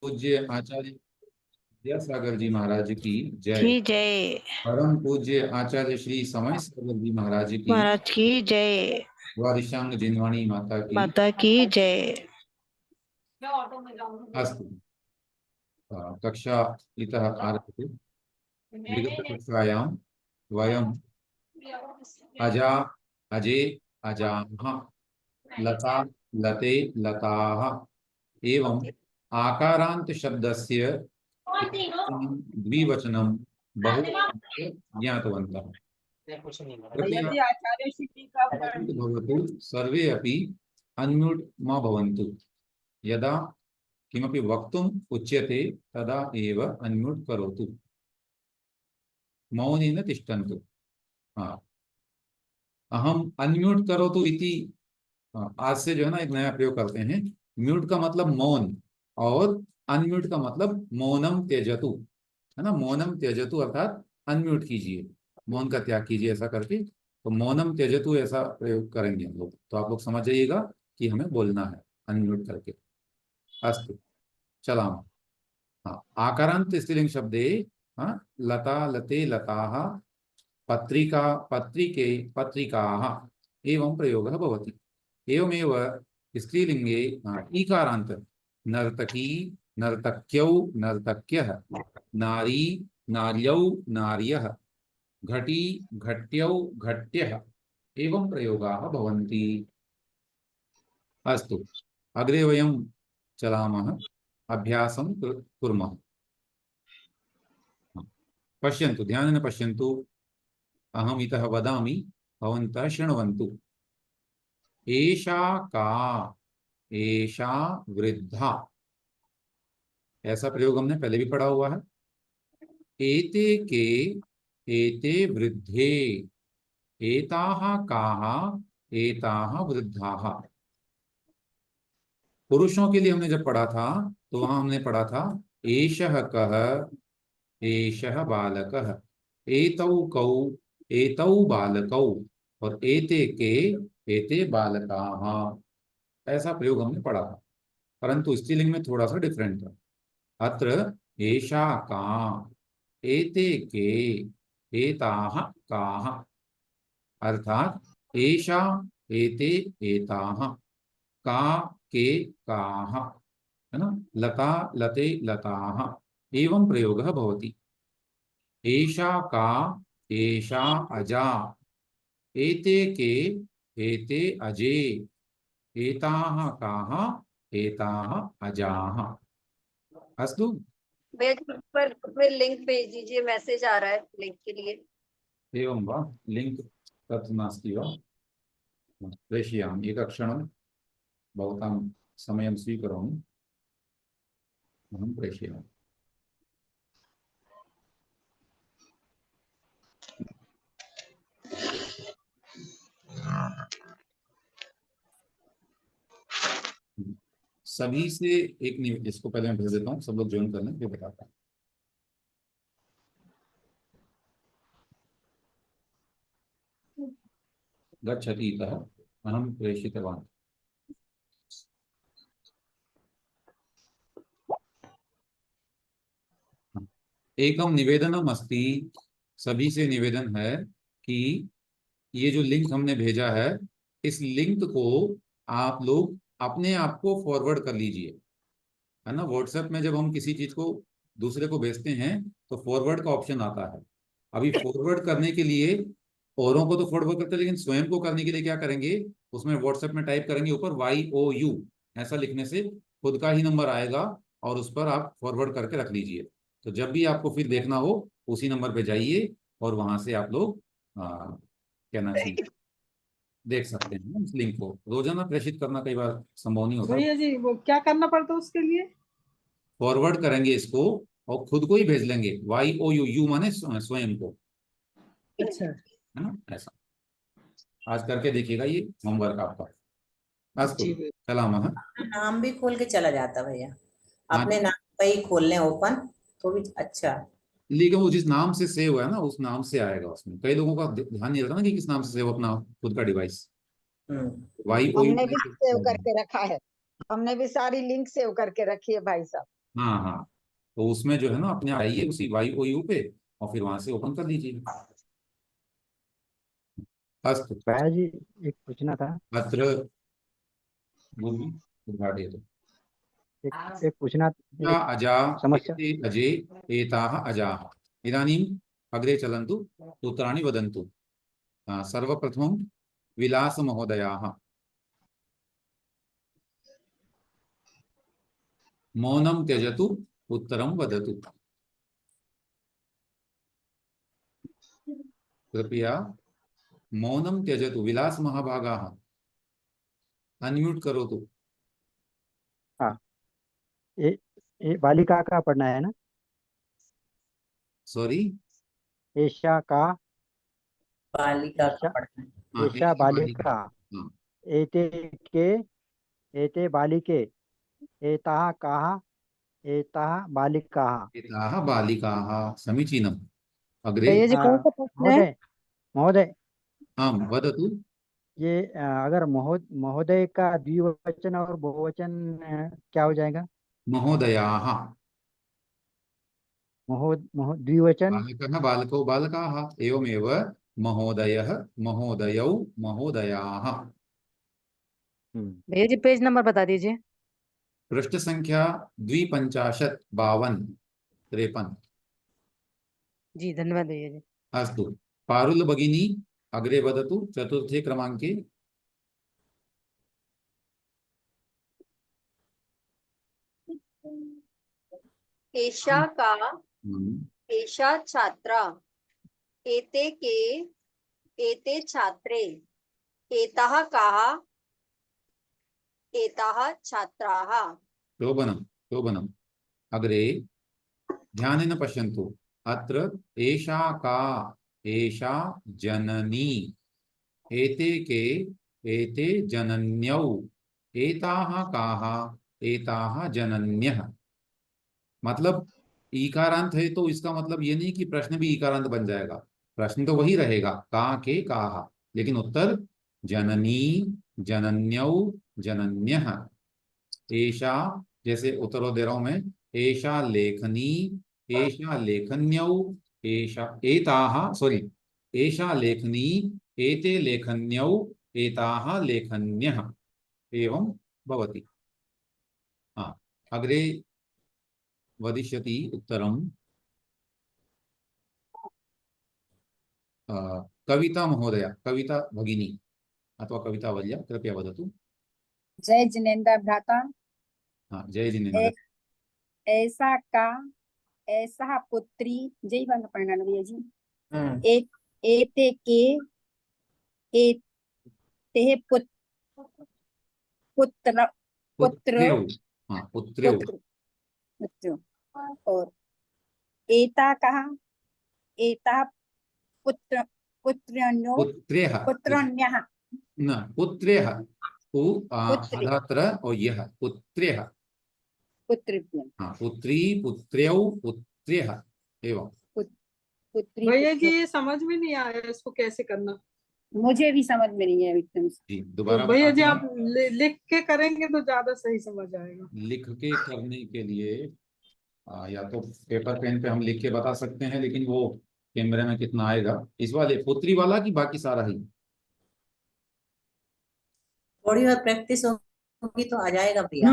पूज्य आचार्य विद्यासागर जी महाराज की जय। की जय। परम पूज्य आचार्य श्री समय सागर जी महाराज की, महाराज की जय। द्वारिशांग जिनवाणी माता की। माता की जय। अस्तु। कक्षा इतः आरभते। विगतकक्षायां वयम् अजा अजे अजाः, लता लते लताः एवं आकारांत शब्दस्य एकवचनं द्विवचनं बहुवचनं च ज्ञातवन्तः। भैया कृपया जी आचार्य श्री का अनम्यूट भवतु, सर्वे अपि अनम्यूट मा भवन्तु। यदा किमपि वक्तुम् उच्यते तदा एव अनम्यूट करोतु, मौनेन तिष्ठन्तु। हाँ, अहम अनम्यूट करोतु इति। आज से जो है ना एक नया प्रयोग करते हैं। म्यूट का मतलब मौन, और अनम्यूट का मतलब मौनम त्यजतु, है ना। मौनम त्यजतु अर्थात अनम्यूट कीजिए, मौन का त्याग कीजिए, ऐसा करके। तो मौनम त्यजतु ऐसा प्रयोग करेंगे हम लोग, तो आप लोग समझ जाइएगा कि हमें बोलना है अनम्यूट करके। अस्तु, चला। हाँ, आकारांत स्त्रीलिंग शब्दे, हाँ, लता लते लताः, पत्रिका पत्रिके पत्रिकाः एवं प्रयोगः भवति। एवमेव स्त्रीलिंगे ईकारांत नर्तकी नर्तक्यौ नर्तक्यः, नारी नार्यौ नार्यः, घटी घट्यौ घट्यः एवं प्रयोगाः भवन्ति। अस्तु, अग्रे वयं चलामः, अभ्यासं कुर्मः। पश्यन्तु, ध्यानेन पश्यन्तु। अहम् इतः वदामि, भवन्तः शृण्वन्तु। एषा का, एषा वृद्धा, ऐसा प्रयोग हमने पहले भी पढ़ा हुआ है। एते के, एते वृद्धे, एताः काः, एताः वृद्धाः। पुरुषों के लिए हमने जब पढ़ा था तो वहां हमने पढ़ा था एषः कः, एषः बालकः, एतौ कौ, एतौ बालकौ, और एते के, एते बालकाः। ऐसा प्रयोग हमने पढ़ा था, परंतु स्त्रीलिंग में थोड़ा सा डिफरेंट था। अत्र एषा का, एते के, एताः काः, अर्थात एषा एते एताः, का के काः, है ना। लता लते लताः एवं प्रयोगः भवति। एषा का, एषा अजा, एते के, एते अजे, एताः काः, एताः अजाः। अस्तु। भैया जी पर लिंक भेज दीजिए, मैसेज आ रहा है लिंक के लिए। एवं वा, लिंक तत् नास्ति वा? प्रेषयामि, एकक्षणं भवतां समयं स्वीकरोमि, अहं प्रेषयामि। सभी से एक इसको पहले मैं भेज देता हूँ, सब लोग ज्वाइन कर लें, फिर बताता हूँ। गच्छति इतः अहं प्रेषितवान्। एकम निवेदनम अस्ति, सभी से निवेदन है कि ये जो लिंक हमने भेजा है, इस लिंक को आप लोग अपने आप को फॉरवर्ड कर लीजिए, है ना। व्हाट्सएप में जब हम किसी चीज को दूसरे को भेजते हैं तो फॉरवर्ड का ऑप्शन आता है। अभी फॉरवर्ड करने के लिए औरों को तो फॉरवर्ड करते हैं, लेकिन स्वयं को करने के लिए क्या करेंगे, उसमें व्हाट्सएप में टाइप करेंगे ऊपर YOU, ऐसा लिखने से खुद का ही नंबर आएगा, और उस पर आप फॉरवर्ड करके रख लीजिए। तो जब भी आपको फिर देखना हो उसी नंबर पे जाइए, और वहां से आप लोग क्या नाम से देख सकते हैं। इस लिंक को रोजाना प्रेषित करना कई बार संभव नहीं होता। भैया जी वो क्या करना पड़ता है उसके लिए? फॉरवर्ड करेंगे इसको और खुद को ही भेज लेंगे। YOU माने स्वयं को, अच्छा है ना। ऐसा आज करके देखिएगा, ये होमवर्क आपका। अस्तु, जी भैया। चलामः। नाम भी खोल के चला जाता भैया, हाँ, अपने नाम पे ही खोल लें ओपन तो भी अच्छा। लेकिन वो जिस नाम से सेव है ना, उस नाम से आएगा। उसमें कई लोगों का ध्यान नहीं रहता ना कि किस नाम से सेव अपना खुद का डिवाइस। हम्म। YOU हमने भी सेव करके रखा है, हमने भी सारी लिंक सेव करके रखी है भाई साहब। हाँ हाँ, तो उसमें जो है ना अपने आइए उसी YOU पे और फिर वहां से ओपन कर लीजिए। अस्तु। भैया जी एक पूछना था। अत्र भूमि उद्घाटयतु। एक पूछना, एक अजा समस्या। एते अजे एताः अजाः। इदानीम् अग्रे चलन्तु, सूत्राणि वदन्तु। सर्वप्रथमं विलासमहोदयाः। मौनं त्यजतु, उत्तरं वदतु। कृपया मौनं त्यजतु। विलास महाभागाः अनम्यूट करोतु। हाँ, ये बालिका का पढ़ना है ना? सॉरी। एषा का, बालिका का एषा, पढ़ना है। हाँ, एषा बालिका। बालिका, हाँ, एते के, एते बालिके, एताः काः, एताः बालिकाः। एताः बालिकाः। समीचीनम्। अग्रे। भैया जी कौन सा प्रश्न है? महोदय, महोदय, आम् वदतु। ये अगर महोदय का द्विवचन और बहुवचन क्या हो जाएगा? महोदयाः। द्विवचन। बालकः बालकौ बालकाः। एवमेव महोदयः महोदयौ महोदयाः। भैया जी पेज नंबर बता दीजिए। पृष्ठ संख्या 52, 52, 53। जी धन्यवाद भैया जी। अस्तु। पारुल भगिनी अग्रे वदतु चतुर्थे क्रमाङ्के। एषा का, हम्म, एषा छात्रा, एते के, एते छात्रे, एताः काः, एताः छात्राः। शोभनं शोभनम्। अग्रे ध्यानेन पश्यन्तु। अत्र एषा का, एषा जननी, एते के, एते जनन्यौ, एताः काः, एताः जनन्यः। मतलब ईकारांत है तो इसका मतलब ये नहीं कि प्रश्न भी ईकारांत बन जाएगा। प्रश्न तो वही रहेगा, का के काः, लेकिन उत्तर जननी, जनन्यौ, जनन्यः। एषा, जैसे उत्तरों दे रहा हूं मैं, एषा लेखनी, एषा लेखन्यौ, एषा एताः, सॉरी, एषा लेखनी, एते लेखन्यौ, एताः लेखन्यः। एवं भवति। हाँ, अग्रे वदिष्यति उत्तरम् कविता महोदया, कविता भगिनी अथवा कविता वर्या, कृपया वदतु। जय जिनेन्द्र भ्राता। हाँ, जय जिनेन्द्र। ऐसा का, ऐसा पुत्री, जय वाला पढ़ना ना भैया जी। हम्म। एक, एते के, एते पुत्र, पुत्र, पुत्र्यौ। हाँ, पुत्र्यौ। पुत्र, पुत्र। और एता कहा, एता पुत्र, पुत्रन्यो, पुत्र्यः। पुत्रन्यः, न, पुत्र्यः। पुत्री, अधात्र और यह पुत्र्यः। पुत्रिभ्य, हाँ, पुत्री, पुत्र्यौ, पुत्र्यः। एवं। पुत्री, भैया जी पुत्र। ये समझ में नहीं आया इसको कैसे करना। मुझे भी समझ में नहीं है एकदम से। जी, तो दोबारा भैया बताते जी हैं। आप लिख के करेंगे तो ज्यादा सही समझ आएगा। लिख के करने के लिए या तो पेपर पेन पे हम लिख के बता सकते हैं, लेकिन वो कैमरे में कितना आएगा। इस वाले पुत्री वाला की बाकी सारा ही। थोड़ी बहुत प्रैक्टिस होगी तो आ जाएगा भैया।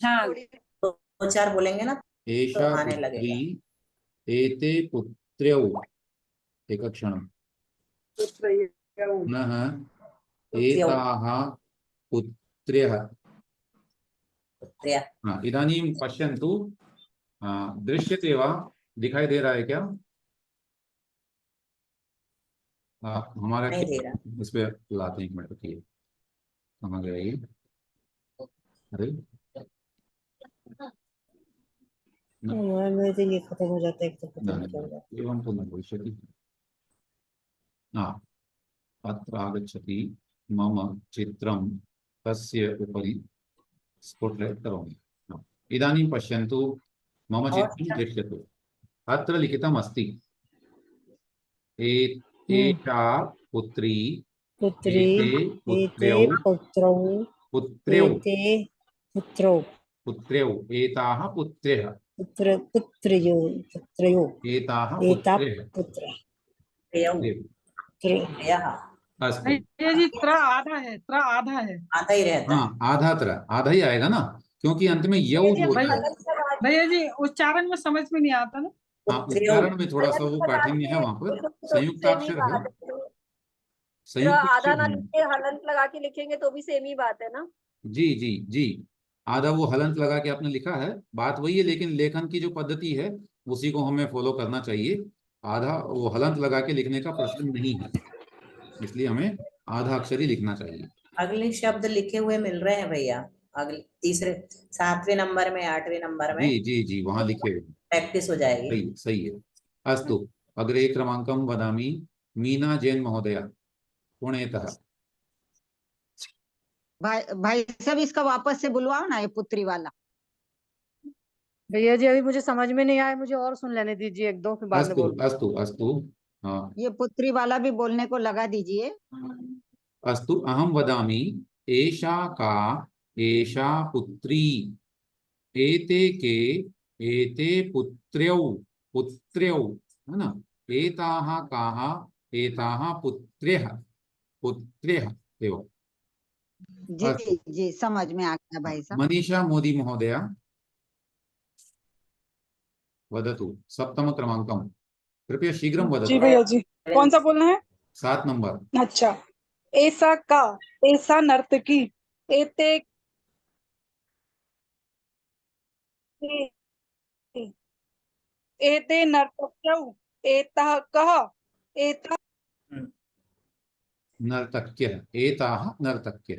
हाँ, थोड़ी दो चार बोलेंगे ना तो एषा आने पुत्री, लगेगा। एते पुत्र्यौ। एक क्षणं। पुत्र ये पुनः पुत्र्यौ, एताः पुत्र्यः। पुत्र्यः। हाँ, इदानीं पश्यन्तु। दृश्यते वा, दिखाई दे रहा है क्या? हमारा नहीं दे रहा। इस पे लाते हैं, एक मिनट रखिए। कहाँ गया ये? अरे ये खत्म हो जाता है तो न, खत्म न, हो न, जाता एवं तो न भविष्यति। अत्र आगच्छति मम चित्रं, तस्य उपरि स्पोट्लैट् करोमि। इदानीं पश्यन्तु, मम है। और चित्रं दृश्यते। अत्र लिखितम् अस्ति एषा पुत्री, पुत्री, एते एते पुत्र्यौ, पुत्रौ, पुत्र्यौ, एते पुत्रौ, पुत्र्यौ, एताः पुत्र्यः। पुत्रयो एताः एता पुत्र्यः पुत्र प्रियौ प्रियः अस्तु। भैया जी त्र आधा है, त्र आधा है। आधा ही रहता है। हाँ, आधा ही आएगा ना, क्योंकि अंत में यौ ये जोड़ना है। भैया जी उच्चारण में समझ में नहीं आता ना। हाँ, पुत्र्यौ उच्चारण में थोड़ा सा वो काठिन्य है, वहां पर संयुक्ताक्षर है, संयुक्त आधा अक्षर ना है। लिखे हलंत लगा के लिखेंगे तो भी सेम ही बात है ना। जी जी जी, आधा वो हलंत लगा के आपने लिखा है, बात वही है, लेकिन लेखन की जो पद्धति है उसी को हमें फॉलो करना चाहिए। आधा वो हलंत लगा के लिखने का प्रश्न नहीं है, इसलिए हमें आधा अक्षर ही लिखना चाहिए। अगले शब्द लिखे हुए मिल रहे हैं भैया, अगले तीसरे 7वें नंबर में 8वें नंबर में जी जी जी, वहां लिखे हुए हैं। प्रैक्टिस हो जाएगी। सही सही है। अस्तु, अग्रे क्रमांकं वदामि। मीना जैन महोदया, पुणेतः। भाई भाई साहब इसका वापस से बुलवाओ ना, ये पुत्री वाला। भैया जी अभी मुझे समझ में नहीं आया, मुझे और सुन लेने दीजिए एक दो, फिर बाद में अस्तु बोलूंगी। अस्तु अस्तु, हाँ ये पुत्री वाला भी बोलने को लगा दीजिए। अस्तु, अहं वदामि। एषा का, एषा पुत्री, एते के, एते पुत्र्यौ, पुत्र्यौ, है ना, एताः काः, एताः पुत्र्यः, पुत्र्यः एव। जी अस्तु, जी समझ में आ गया भाई साहब। मनीषा मोदी महोदया वदतु सप्तमक्रमाङ्कं, कृपया शीघ्रं जी वदतु। भैया जी, कौन सा बोलना है? 7 नंबर। अच्छा। ऐसा का, ऐसा नर्तकी, एते एते नर्तक्यौ, एतः कः, एता नर्तक्यः, एताः नर्तक्यः,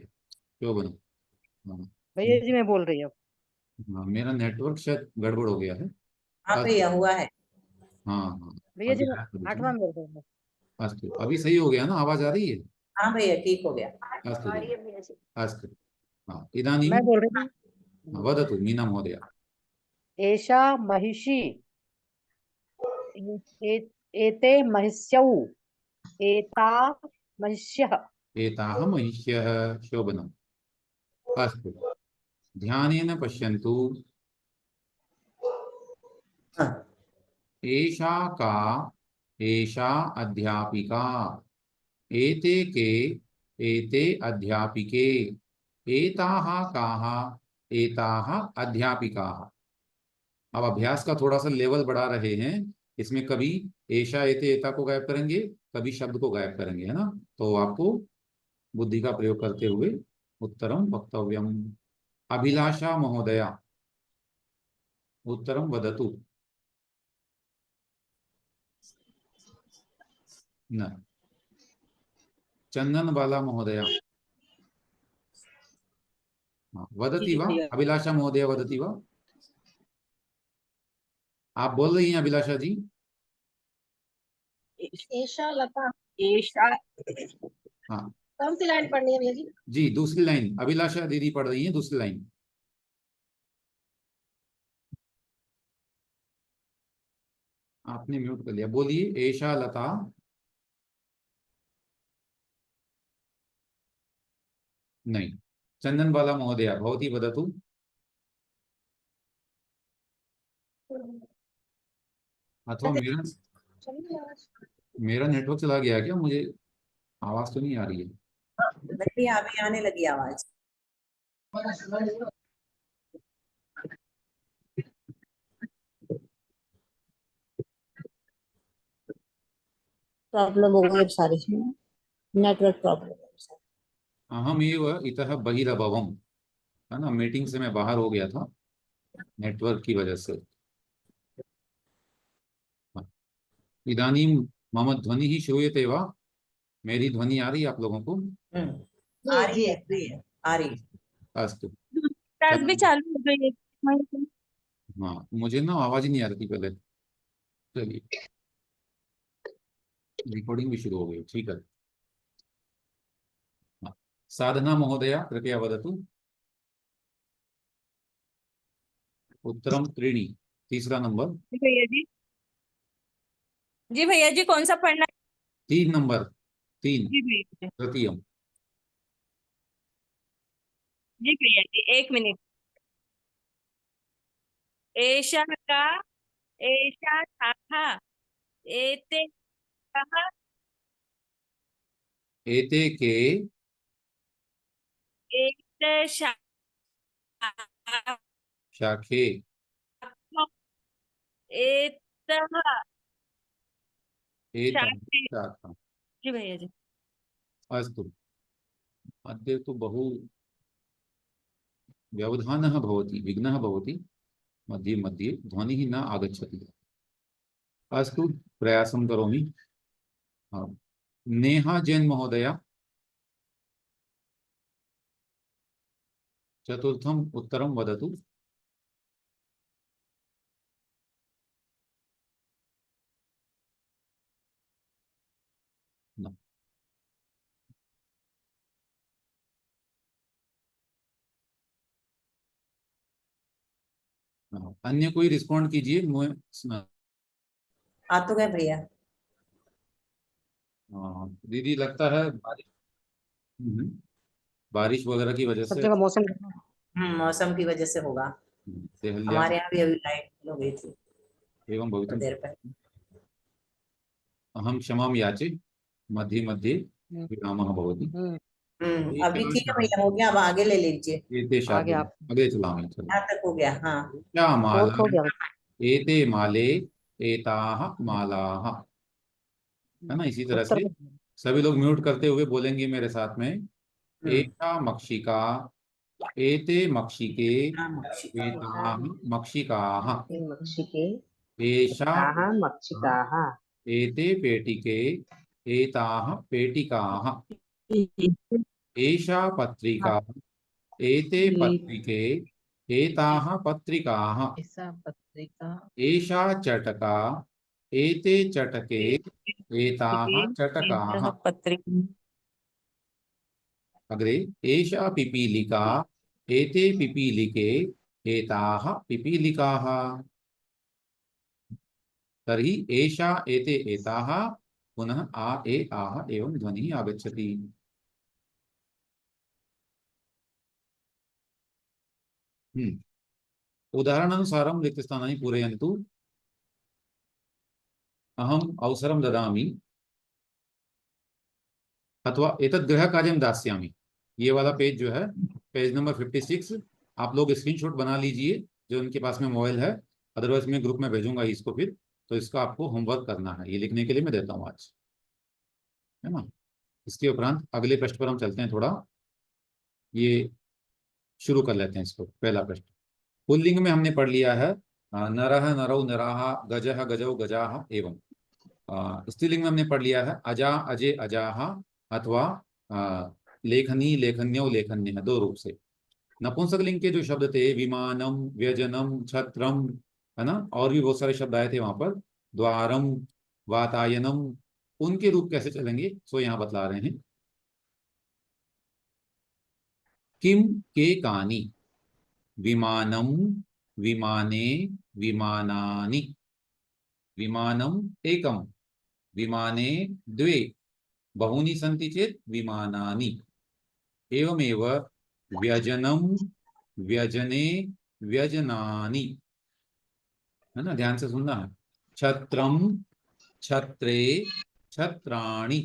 शोभनम्। हाँ, भैया जी मैं बोल रही हूँ। हाँ, मेरा नेटवर्क शायद गड़बड़ हो गया है। हाँ भैया हुआ है। हाँ हाँ, भैया जी अभी मैं आया तो आठवां बीच में बोल रही हूँ। में। अस्तु, अभी सही हो गया ना, आवाज आ रही है? हाँ भैया ठीक हो गया। अस्तु आ जी, रही है भैया जी। अस्तु। हाँ, इदानीं मैं बोल रही थी। वदतु मीना महोदया। एषा महिषी, ए- एते महिष्यौ, एता महिष्यः। एताः महिष्यः, शोभनम्। अस्तु, ध्यानेन पश्यन्तु। हाँ। एषा का, एषा अध्यापिका, एते के, एते अध्यापिके, एताः काः, एताः अध्यापिकाः। अब अभ्यास का थोड़ा सा लेवल बढ़ा रहे हैं, इसमें कभी एषा एते एता को गायब करेंगे, कभी शब्द को गायब करेंगे, है ना। तो आपको बुद्धि का प्रयोग करते हुए उत्तरम वक्तव्यम। अभिलाषा महोदया, उत्तरम वदतु। न, चंदन बाला महोदया, हाँ, वदति जी वा? भैया। अभिलाषा महोदया वदति वा? आप बोल रही हैं अभिलाषा जी? एषा लता, एषा हाँ कौन सी लाइन पढ़नी है भैया जी? जी, दूसरी लाइन अभिलाषा दीदी पढ़ रही हैं, दूसरी लाइन। आपने म्यूट कर लिया, बोलिए। एषा लता, नहीं। चंदन बाला महोदया भवती वदतु। अथवा मेरा मेरा नेटवर्क चला गया क्या? मुझे आवाज तो नहीं आ रही है। नहीं अभी आने लगी आवाज। प्रॉब्लम हो गई अब सारी, नेटवर्क प्रॉब्लम। अहमेव इतः बहिरभवम्, है ना, मीटिंग से मैं बाहर हो गया था नेटवर्क की वजह से। इदानीं मम ध्वनिः श्रूयते वा? मेरी ध्वनि आ रही है आप लोगों को? आ जी जी रही है आ रही है। अस्तु, क्लास भी चलिए। चालू हो गई है। हाँ, मुझे ना आवाज ही नहीं आ रही थी पहले। चलिए, रिकॉर्डिंग भी शुरू हो गई, ठीक है। हाँ। साधना महोदया कृपया वदतु। उत्तरम त्रीणि, तीसरा नंबर। जी भैया जी, जी भैया जी कौन सा पढ़ना है? 3 नंबर, 3, जी भैया जी, तृतीयम। जी भैया जी, एक मिनट। एषा का एषा शाखा एते कः एते के एत शाखा शाखे एतः एतः शाखे शाखा। जी भैया जी। अस्तु। अद्य तु बहु व्यवधानः भवति, विघ्नः भवति, मध्ये मध्ये ध्वनिः न आगच्छति। अस्तु, प्रयासं करोमि। नेहा जैन महोदया, चतुर्थम् उत्तरं वदतु। न। अन्य कोई रिस्पॉन्ड कीजिए। आ तो गए भैया। दीदी, लगता है बारिश, बारिश वगैरह की वजह सब से जगह मौसम मौसम की वजह से होगा। देहल्या हमारे यहाँ भी अभी लाइट हो गई थी एवं थोड़ी भवितुम् देर पहले। अहं क्षमां याचे, मध्ये मध्ये विरामः भवति। अभी ठीक है भैया, हो गया, अब आगे ले लीजिए। एते आगे शाखे, आप अगले चलामि। चलो। यहाँ तक हो गया। हाँ, क्या माला, फोर्थ हो गया। एते माले, एताः मालाः, है ना। इसी तरह उत्तर से सभी लोग म्यूट करते हुए बोलेंगे मेरे साथ में। हम्म। एता मक्षिका, एते मक्षिके, हाँ, मक्षिका। एताः मक्षिकाः, मक्षिके एषा मक्षिकाः। एते पेटिके, एताः पेटिकाः, एषा पत्रिका, एते पत्रिके, एताः पत्रिकाः, ऐसा पत्रिका एषा चटका, एते चटके, एताः चटकाः। पत्रिका अग्रे, एषा पिपीलिका, एते पिपीलिके, एताः पिपीलिकाः। तर्हि एषा, एते, एताः, पुनः आ, ए, आह एवं ध्वनिः आगच्छति। उदाहरणानुसारं रिक्तस्थानानि पूरयन्तु। अहम् अवसरं ददामि, अथवा एतद् गृहकार्यं दास्यामि। ये वाला पेज जो है, पेज नंबर 56, आप लोग स्क्रीनशॉट बना लीजिए जो उनके पास में मोबाइल है। अदरवाइज मैं ग्रुप में भेजूंगा इसको फिर, तो इसका आपको होमवर्क करना है। ये लिखने के लिए मैं देता हूँ आज, है ना। इसके उपरांत अगले प्रश्न पर हम चलते हैं। थोड़ा ये शुरू कर लेते हैं इसको। पहला प्रश्न पुल्लिंग में हमने पढ़ लिया है, नरः नरौ नराः, गजः गजौ गजाः एवं। स्त्रीलिंग में हमने पढ़ लिया है अजा अजे अजाः, अथवा लेखनी लेखन्यौ लेखन्यः, दो रूप से। नपुंसकलिंग के जो शब्द थे, विमानम, व्यजनम, छत्रम, है ना, और भी बहुत सारे शब्द आए थे वहां पर, द्वारम, वातायनम, उनके रूप कैसे चलेंगे सो यहाँ बतला रहे हैं। किम के कानी, विमानम, विमाने, विमानानि, विमानम एकम, विमाने द्वे, बहूनि सन्ति चेत् विमानानि। एवमेव व्यजनम, व्यजने, व्यजनानि, है ना, ध्यान से सुनना है। छत्रम, छत्रे, छत्राणि,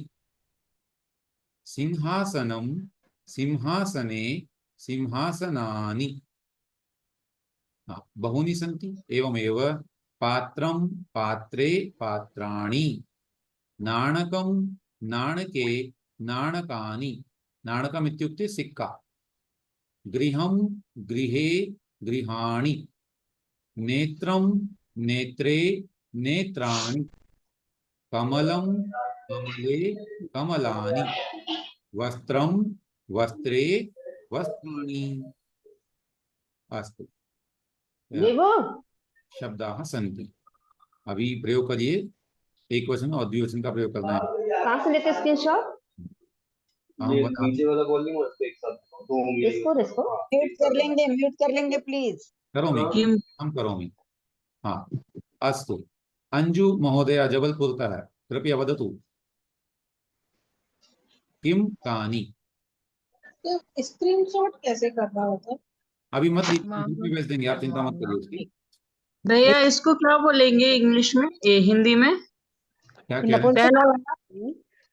सिंहासनम, सिंहासने, सिंहासनानि, बहूनि सन्ति। एवमेव पात्रम, पात्रे, पात्राणि, नाणकम, नाणके, नाणकानि, नाणकम इत्युक्ते सिक्का, गृहम, गृहे, गृहाणि, नेत्रम, नेत्रे, नेत्राणि, कमलम, कमले, कमलानि, वस्त्रम, वस्त्रे, वस्त्राणि। अस्तु, शब्दाः सन्ति। अभी प्रयोग करिए, एक वचन और द्विवचन का प्रयोग करना है। कहाँ से लेते स्क्रीनशॉट? नीचे वाला बोल नहीं, उसको एक साथ इसको म्यूट कर लेंगे प्लीज। करोमि, हम करोमि। हाँ, अस्तु। अंजु महोदया जबलपुरतः, कृपया वदतु। किम कानि। स्क्रीनशॉट कैसे करना होता है? अभी मत लीजिए, ग्रुप में भेज देंगे, आप चिंता मत करिए उसकी। भैया इसको क्या बोलेंगे इंग्लिश में, हिंदी में? क्या कह रहे हैं? नपुंसक पहला वाला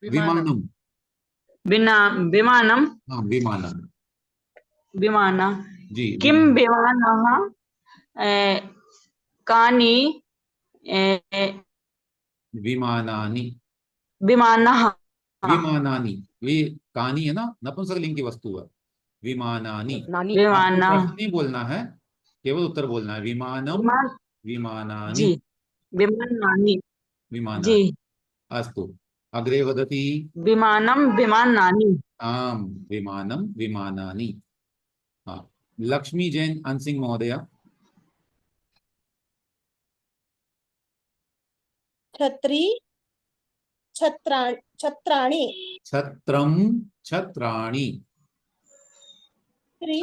विमानम। बिना विमानम हाँ, विमानम। विमाना जी, किम विमानम। विमानः कानि विमानानि। विमानः विमानानि। वे कानी है ना, नपुंसकलिंग की वस्तु है। विमानानि। नानी आपको विमानः प्रश्न नहीं बोलना है, केवल उत्तर बोलना है। विमानम, विमान विमानानि, जी विमानानि जी विमानानि। अस्तु, अग्रे वदति। विमानम विमानानि आम, विमानम विमानानि। हाँ, लक्ष्मी जैन अनसिंह महोदया। छत्री छत्राणि छत्रम छत्राणि। छत्री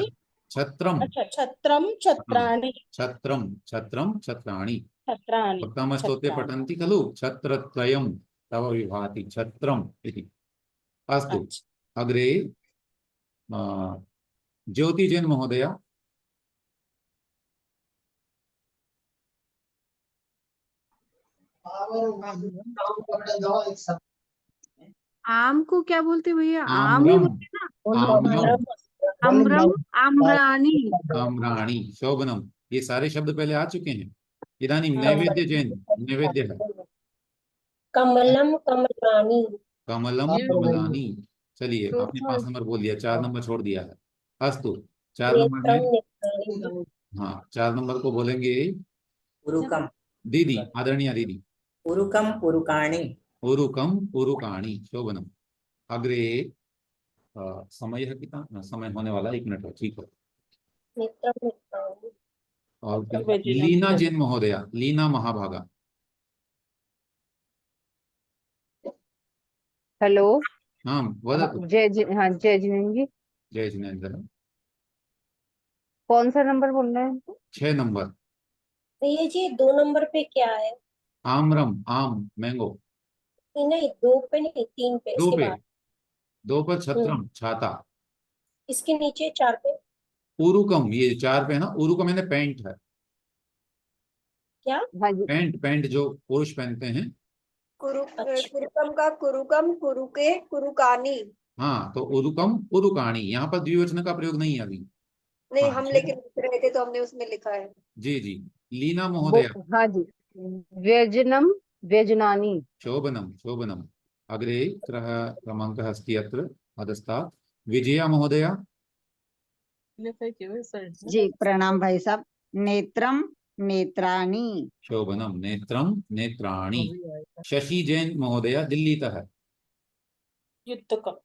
छत्रम। अच्छा छत्रम हाँ, छत्राणि छत्रम छत्रम छत्राणि। छत्राणि वक्तामश्लोके छत्राणि पठन्ति खलु, छत्रत्रयं तव विभाति छत्रम इति। अस्तु, अच्छा अग्रे ज्योति जैन महोदया। आम को क्या बोलते हैं भैया? आम ही आम्रम। बोलते हैं ना। आम्रम। अम्रम, आम्राणी। आम्राणी, शोभनम। ये सारे शब्द पहले आ चुके हैं। इदानीं हाँ। नैवेद्य जैन, नैवेद्य है। कमलम कमलानि कमलम कमलानी। चलिए, आपने 5 नंबर बोल दिया, 4 नंबर छोड़ दिया है। अस्तु, 4 नंबर नेत्रम में, नेत्राणि हाँ, 4 नंबर को बोलेंगे उरुकम दीदी, आदरणीय दीदी। उरुकम उरुकाणि उरुकम उरुकाणी, शोभनम। अग्रे समय है कितना? समय होने वाला, 1 मिनट है, ठीक है। नेत्रम नेत्राणि और क्या? लीना जैन महोदया, लीना महाभागा। हेलो। हाँ, वदतु। हाँ, जय जिनेन्द्र जी। जय जिनेन्द्र। कौन सा नंबर बोल रहे हैं? 6 नंबर। भैया जी 2 नंबर पे क्या है? आम्रम, आम, मैंगो। नहीं 2 पे नहीं 3 पे 2 इसके पे, बाद 2 पर छत्रम, छाता। इसके नीचे 4 पे उरुकम, ये 4 पे है ना। उरुकम मैंने पैंट है। क्या? हाँ जी। पैंट, पैंट जो पुरुष पहनते हैं। अच्छा कुरुकम का कुरुकम, कुरुके, कुरुकानी। हाँ, तो उरुकम उरुकाणी, यहाँ पर द्विवचन का प्रयोग नहीं है अभी। नहीं, हाँ, हम लेकिन लिख रहे थे तो हमने उसमें लिखा है। जी जी। लीना महोदया। हाँ जी। व्यजनम व्यजनानी। शोभनम शोभनम। अग्रे क्रमाङ्कः अस्ति अत्र अधस्तात्। विजया महोदया। जी प्रणाम भाई साहब। नेत्रम नेत्राणि। शोभनम, नेत्रम नेत्राणि। शशि जैन महोदया, दिल्लीतः। युतकम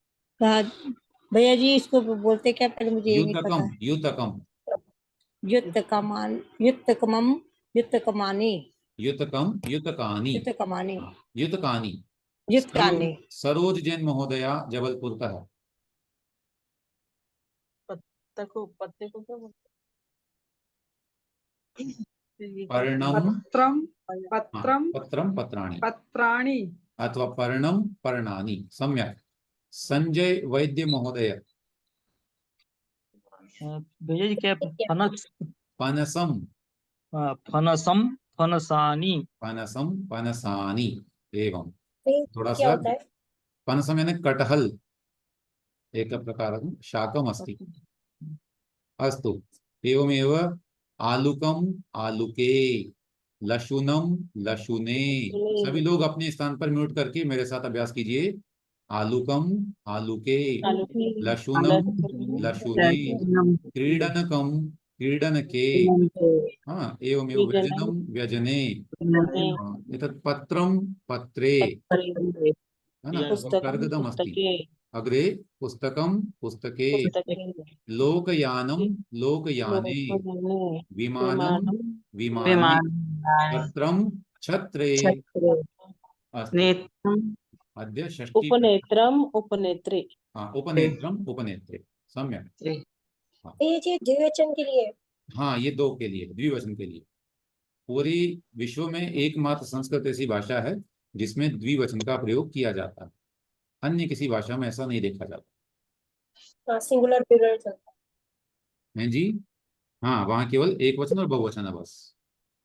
भैया जी इसको बोलते क्या? पहले मुझे ये नहीं पता युतकम, है। युतकम। युतकमान युतकमम युतकमानि युतकम युतकानि। युतकमानि हाँ, युतकानि। युतकानि सरोज जैन महोदया, जबलपुरतः। पत्ते को क्या बोलते हैं? पर्णम। पत्रम हाँ, पत्रम पत्रम पत्राणि पत्राणि। अथवा पर्णम पर्णानि, सम्यक। संजय वैद्य महोदय। भैया जी क्या फनस पनसम। फनसम फनसानी पनसम पनसानि। एवं थोड़ा क्या सा, होता है? पनसम यानी कटहल, एक प्रकारं शाकम् अस्ति। अस्तु, एवमेव आलुकम आलुके, लशुनम लशुने। सभी लोग अपने स्थान पर म्यूट करके मेरे साथ अभ्यास कीजिए। आलुकम आलुके, लशुनम लशुने, क्रीडनकम क्रीडनके। हाँ, एवमेव व्यजनम व्यजने। हाँ, एतत् पत्रम पत्रे, है ना, कर्गदम् अस्ति। अग्रे पुस्तकम पुस्तके, लोकयानम लोकयाने, विमानम विमाने, छत्रम छत्रे। अस्तु, अद्य षष्ठी। उपनेत्रम उपनेत्रे हाँ, उपनेत्रम उपनेत्रे, सम्यक। हाँ, ये जी द्विवचन के लिए हाँ, ये 2 के लिए, द्विवचन के लिए। पूरी विश्व में एकमात्र संस्कृत ऐसी भाषा है जिसमें द्विवचन का प्रयोग किया जाता है। अन्य किसी भाषा में ऐसा नहीं देखा जाता सिंगुलर प्लूरल चलता है जी। हाँ, वहाँ केवल एक वचन और बहुवचन है बस।